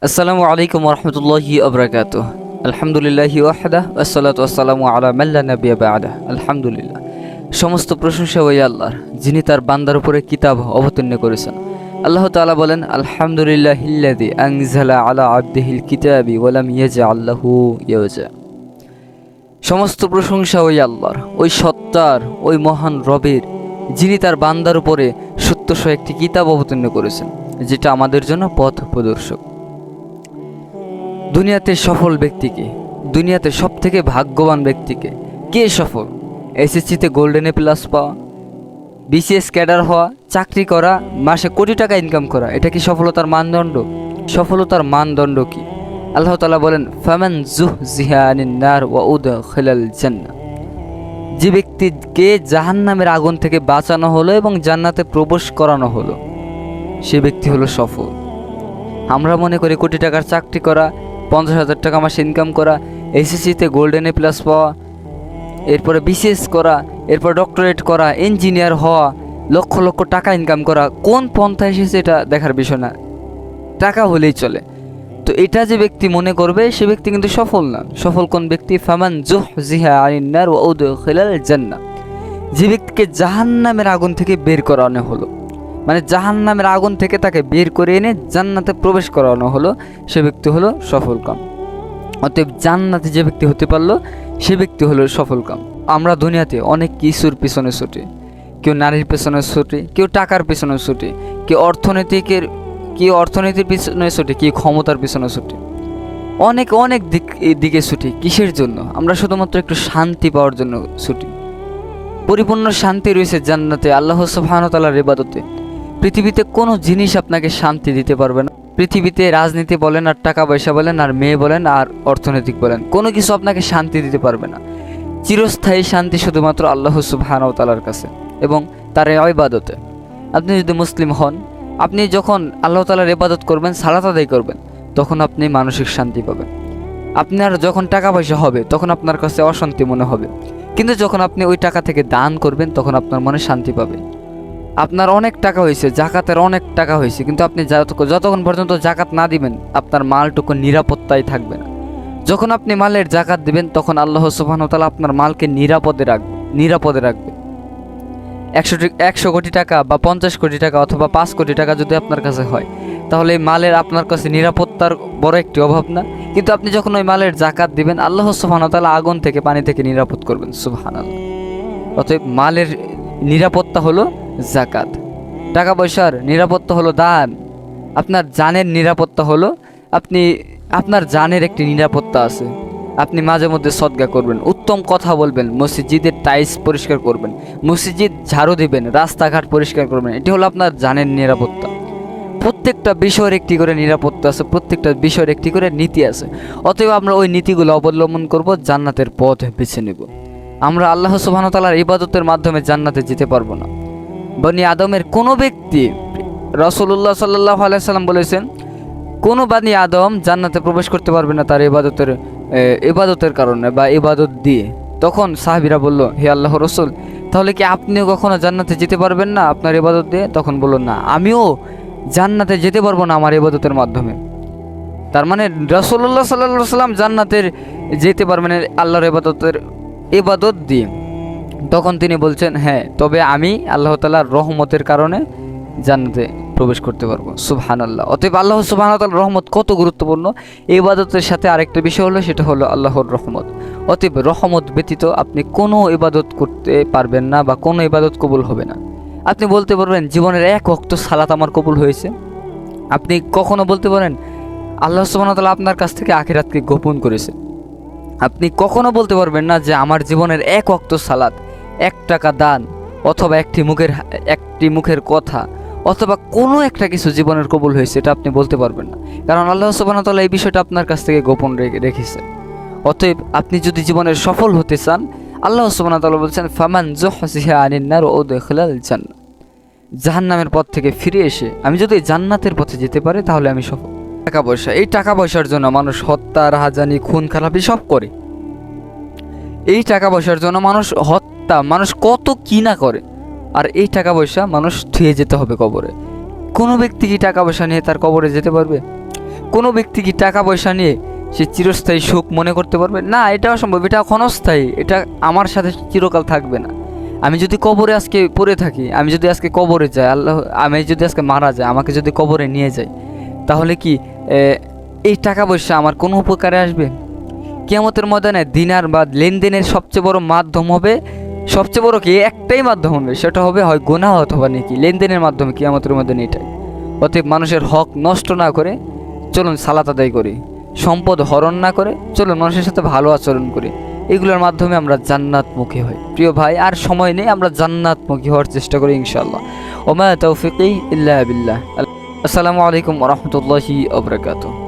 আসসালামু আলাইকুম ওরহমতুল্লাহি আবরাকাতুহ। আলহামদুলিল্লাহি ওয়াহদাহ ওয়াসসালাতু ওয়াসসালামু আলা মান লা নাবিয়্যা বা'দাহ। আলহামদুলিল্লাহ, সমস্ত প্রশংসা ওই আল্লাহর, যিনি তার বান্দার উপরে কিতাব অবতীর্ণ করেছেন। আল্লাহ তাআলা বলেন, আলহামদুলিল্লাহিল্লাযী আনজালা আলা আবদিহিল কিতাবি ওয়া লাম ইয়াজআল লাহু ইওয়াজা। সমস্ত প্রশংসা ওই আল্লাহর, ওই সত্তার, ওই মহান রবের, যিনি তার বান্দার উপরে সত্যসহ একটি কিতাব অবতীর্ণ করেছেন, যেটা আমাদের জন্য পথ প্রদর্শক। দুনিয়াতে সফল ব্যক্তিকে, দুনিয়াতে সব থেকে ভাগ্যবান ব্যক্তিকে, কে সফল? এসএসসিতে গোল্ডেন এ প্লাস পাওয়া, বিসিএস ক্যাডার হওয়া, চাকরি করা, মাসে কোটি টাকা ইনকাম করা, এটা কি সফলতার মানদণ্ড? সফলতার মানদণ্ড কি? আল্লাহ তাআলা বলেন, ফামান যুহজিহা আনিন নার ওয়া উদখিলাল জান্নাহ। যে ব্যক্তিকে জাহান্নামের আগুন থেকে বাঁচানো হলো এবং জান্নাতে প্রবেশ করানো হলো, সে ব্যক্তি হলো সফল। আমরা মনে করি কোটি টাকার চাকরি করা, 50,000 টাকা মাসে ইনকাম করা, এসএসসিতে গোল্ডেন এ প্লাস পাওয়া, এরপরে বিসিএস করা, এরপর ডক্টরেট করা, ইঞ্জিনিয়ার হওয়া, লক্ষ লক্ষ টাকা ইনকাম করা, কোন পন্থা এসেছে এটা দেখার বিষয় না, টাকা হলেই চলে। তো এটা যে ব্যক্তি মনে করবে, সে ব্যক্তি কিন্তু সফল না। সফল কোন ব্যক্তি? ফামান যুহজিহা আনিন নার ওয়া উদখিলাল জান্নাহ। যে ব্যক্তিকে জাহান্নামের আগুন থেকে বের করানো হলো, মানে জাহান্নামের আগুন থেকে তাকে বের করে এনে জান্নাতে প্রবেশ করানো হলো, সে ব্যক্তি হলো সফল কাম। অতএব জান্নাতে যে ব্যক্তি হতে পারলো, সে ব্যক্তি হলো সফল কাম। আমরা দুনিয়াতে অনেক কিছুর পিছনে ছুটি, কেউ নারীর পেছনে ছুটি, কেউ টাকার পেছনে ছুটি, কেউ অর্থনীতির পিছনে ছুটি, কেউ ক্ষমতার পিছনে ছুটি, অনেক অনেক দিকে ছুটি। কিসের জন্য? আমরা শুধুমাত্র একটু শান্তি পাওয়ার জন্য ছুটি। পরিপূর্ণ শান্তি রয়েছে জান্নাতে, আল্লাহ সুবহানাহু ওয়া তাআলার ইবাদতে। পৃথিবীতে কোনো জিনিস আপনাকে শান্তি দিতে পারবে না। পৃথিবীতে রাজনীতি বলেন, আর টাকা পয়সা বলেন, আর মেয়ে বলেন, আর অর্থনৈতিক বলেন, কোনো কিছু আপনাকে শান্তি দিতে পারবে না। চিরস্থায়ী শান্তি শুধুমাত্র আল্লাহ সুবহানাহু ওয়া তাআলার কাছে এবং তার ইবাদতে। আপনি যদি মুসলিম হন, আপনি যখন আল্লাহ তাআলার ইবাদত করবেন, সালাত আদায় করবেন, তখন আপনি মানসিক শান্তি পাবেন। আপনার যখন টাকা পয়সা হবে, তখন আপনার কাছে অশান্তি মনে হবে, কিন্তু যখন আপনি ওই টাকা থেকে দান করবেন, তখন আপনার মনে শান্তি পাবে। আপনার অনেক টাকা হয়েছে, জাকাতের অনেক টাকা হয়েছে, কিন্তু আপনি যতক্ষণ পর্যন্ত জাকাত না দিবেন, আপনার মালটুকু নিরাপত্তায় থাকবে না। যখন আপনি মালের জাকাত দিবেন, তখন আল্লাহ সুবহানাহু ওয়া তাআলা আপনার মালকে নিরাপদে রাখবে। 100 কোটি টাকা বা 50 কোটি টাকা অথবা 5 কোটি টাকা যদি আপনার কাছে হয়, তাহলে এই মালের আপনার কাছে নিরাপত্তার বড় একটি অভাব না? কিন্তু আপনি যখন ওই মালের জাকাত দিবেন, আল্লাহ সুবহানাহু ওয়া তাআলা আগুন থেকে, পানি থেকে নিরাপদ করবেন। সুবহানাল্লাহ। অতএব মালের নিরাপত্তা হলো জাকাত, টাকা পয়সার নিরাপত্তা হলো দান, আপনার জানের নিরাপত্তা হলো আপনার জানের একটি নিরাপত্তা আছে। আপনি মাঝে মধ্যে সদকা করবেন, উত্তম কথা বলবেন, মসজিদের টাইলস পরিষ্কার করবেন, মসজিদ ঝাড়ু দিবেন, রাস্তাঘাট পরিষ্কার করবেন, এটি হলো আপনার জানের নিরাপত্তা। প্রত্যেকটা বিষয়ের একটি করে নিরাপত্তা আছে, প্রত্যেকটা বিষয়ের একটি করে নীতি আছে। অতএব আমরা ওই নীতিগুলো অবলম্বন করব, জান্নাতের পথ বেছে নেব। আমরা আল্লাহ সুবহানাহু ওয়া তাআলার ইবাদতের মাধ্যমে জান্নাতে যেতে পারবো না। বনি আদমের কোনো ব্যক্তি, রাসূলুল্লাহ সাল্লাল্লাহু আলাইহি সাল্লাম বলেছেন, কোনো বনি আদম জান্নাতে প্রবেশ করতে পারবে না তার ইবাদতের কারণে বা ইবাদত দিয়ে। তখন সাহাবীরা বলল, হে আল্লাহর রাসূল, তাহলে কি আপনিও কখনো জান্নাতে যেতে পারবেন না আপনার ইবাদত দিয়ে? তখন বলল, না, আমিও জান্নাতে যেতে পারবো না আমার ইবাদতের মাধ্যমে। তার মানে রাসূলুল্লাহ সাল্লাল্লাহু আলাইহি সাল্লাম জান্নাতের যেতে পারবেন আল্লাহর ইবাদত দিয়ে। তখন তিনি বলছেন, হ্যাঁ, তবে আমি আল্লাহ তাআলার রহমতের কারণে জান্নাতে প্রবেশ করতে পারবো। সুবহানাল্লাহ। অতএব আল্লাহ সুবহানাহু ওয়া তাআলার রহমত কত গুরুত্বপূর্ণ। এই ইবাদতের সাথে আরেকটা বিষয় হলো, সেটা হলো আল্লাহর রহমত। অতএব রহমত ব্যতীত আপনি কোনো ইবাদত করতে পারবেন না বা কোনো ইবাদত কবুল হবে না। আপনি বলতে পারবেন, জীবনের এক ওয়াক্ত সালাত আমার কবুল হয়েছে। আপনি কখনো বলতে পারেন, আল্লাহ সুবহানাহু ওয়া তাআলা আপনার কাছ থেকে আখিরাতকে গোপন করেছে। আপনি কখনো বলতে পারবেন না যে আমার জীবনের এক ওয়াক্ত সালাত, 1 টাকা দান, অথবা একটি মুখের কথা, অথবা কোনো একটা কিছু জীবনের কবুল হয়েছে, এটা আপনি বলতে পারবেন না, কারণ আল্লাহ সুবহানাহু ওয়া তাআলা এই বিষয়টা আপনার কাছ থেকে গোপন রেখেছে। অতএব আপনি যদি জীবনের সফল হতে চান, আল্লাহ সুবহানাহু ওয়া তাআলা বলছেন, ফামান যুহজিহা আনিন নার ওয়া উদখিলাল জান্নাহ। জাহান্নামের পথ থেকে ফিরে এসে আমি যদি জান্নাতের পথে যেতে পারি, তাহলে আমি সফল। টাকা পয়সা, এই টাকা পয়সার জন্য মানুষ হত্যা, রাহাজানি, খুন খারাপি সব করে। এই টাকা পয়সার জন্য মানুষ কত কি না করে, আর এই টাকা পয়সা মানুষ ধুয়ে যেতে হবে কবরে। কোনো ব্যক্তি কি টাকা পয়সা নিয়ে তার কবরে যেতে পারবে? কোনো ব্যক্তি কি টাকা পয়সা নিয়ে সে চিরস্থায়ী সুখ মনে করতে পারবে? না, এটা অসম্ভব। এটা ক্ষণস্থায়ী, এটা আমার সাথে চিরকাল থাকবে না। আমি যদি কবরে আজকে পড়ে থাকি, আমি যদি আজকে কবরে যাই, আমি যদি আজকে মারা যাই, আমাকে যদি কবরে নিয়ে যায়, তাহলে কি এই টাকা পয়সা আমার কোনো উপকারে আসবে? কিয়ামতের ময়দানে দিনার বা লেনদেনের সবচেয়ে বড় মাধ্যম হবে, সবচেয়ে বড় কি একটাই মাধ্যম হবে, সেটা হবে হয় গুনাহ অথবা নেকি। লেনদেনের মাধ্যমে কিয়ামতের ময়দানে এটাই। অতএব মানুষের হক নষ্ট না করে চলুন সালাত আদায় করি, সম্পদ হরণ না করে চলুন মানুষের সাথে ভালো আচরণ করি। এগুলোর মাধ্যমে আমরা জান্নাতমুখী হই। প্রিয় ভাই, আর সময় নেই, আমরা জান্নাতমুখী হওয়ার চেষ্টা করি ইনশাআল্লাহ। ওমা তৌফিকি ইল্লা বিল্লাহ। আসসালামু আলাইকুম ওয়া রাহমাতুল্লাহি ওয়া বারাকাতুহু।